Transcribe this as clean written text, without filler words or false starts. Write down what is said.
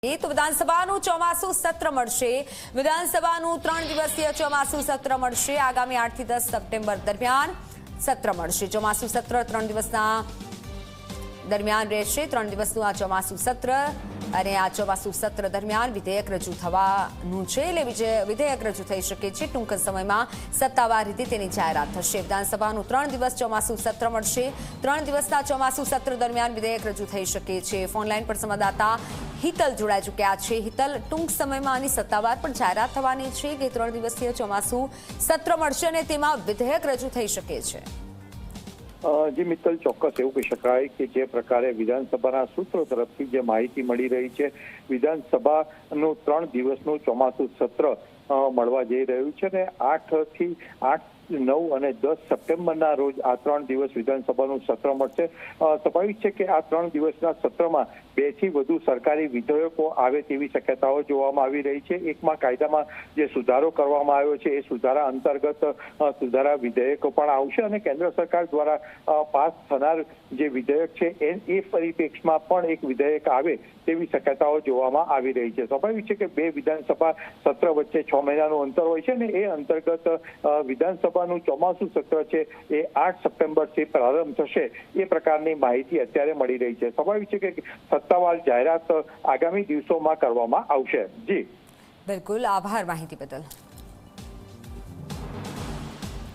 તો વિધાનસભાનું ચોમાસું સત્ર મળશે. વિધાનસભાનું 3 દિવસીય ચોમાસું સત્ર મળશે. આગામી 8 થી 10 સપ્ટેમ્બર દરમિયાન સત્ર મળશે. ચોમાસું સત્ર 3 દિવસના દરમિયાન રહેશે. 3 દિવસનું આ ચોમાસું સત્ર અને આ ચોમાસું સત્ર દરમિયાન વિધેયક રજૂ થવાનું છે. એટલે વિધેયક રજૂ થઈ શકે છે. ટૂંક સમયમાં સત્તાવાર રીતે તેની જાહેરાત થશે. વિધાનસભાનું 3 દિવસ ચોમાસું સત્ર મળશે. 3 દિવસના ચોમાસું સત્ર દરમિયાન વિધેયક રજૂ થઈ શકે છે. ફોનલાઈન પર સંવાદદાતા હિતલ જોડાઈ ચૂક્યા છે. હિતલ, ટૂંક સમયમાં આની સત્તાવાર પણ જાહેરાત થવાની છે કે 3 દિવસીય ચોમાસું સત્ર મળશે અને તેમાં વિધેયક રજૂ થઈ શકે છે. જી મિત્તલ, ચોક્કસ એવું કહી શકાય કે જે પ્રકારે વિધાનસભાના સૂત્રો તરફથી જે માહિતી મળી રહી છે, વિધાનસભાનું 3 દિવસનું ચોમાસું સત્ર મળવા જઈ રહ્યું છે ને 8 થી 8, 9 અને 10 સપ્ટેમ્બરના રોજ આ 3 દિવસ વિધાનસભાનું સત્ર મળશે. સ્વાભાવિક છે કે આ 3 દિવસના સત્રમાં 2 થી વધુ સરકારી વિધેયકો આવે તેવી શક્યતાઓ જોવામાં આવી રહી છે. એકમાં કાયદામાં જે સુધારો કરવામાં આવ્યો છે એ સુધારા અંતર્ગત સુધારા વિધેયકો પણ આવશે અને કેન્દ્ર સરકાર દ્વારા પાસ થનાર જે વિધેયક છે એ પરિપ્રેક્ષમાં પણ એક વિધેયક આવે તેવી શક્યતાઓ જોવામાં આવી રહી છે. સ્વાભાવિક છે કે 2 વિધાનસભા સત્ર વચ્ચે 6 મહિનાનું અંતર હોય છે ને એ અંતર્ગત વિધાનસભાનું ચોમાસું સત્ર છે એ 8 સપ્ટેમ્બરથી પ્રારંભ થશે એ પ્રકારની માહિતી અત્યારે મળી રહી છે. સ્વાભાવિક છે કે સત્તાવાર જાહેરાત આગામી દિવસોમાં કરવામાં આવશે. જી બિલકુલ, આભાર માહિતી બદલ.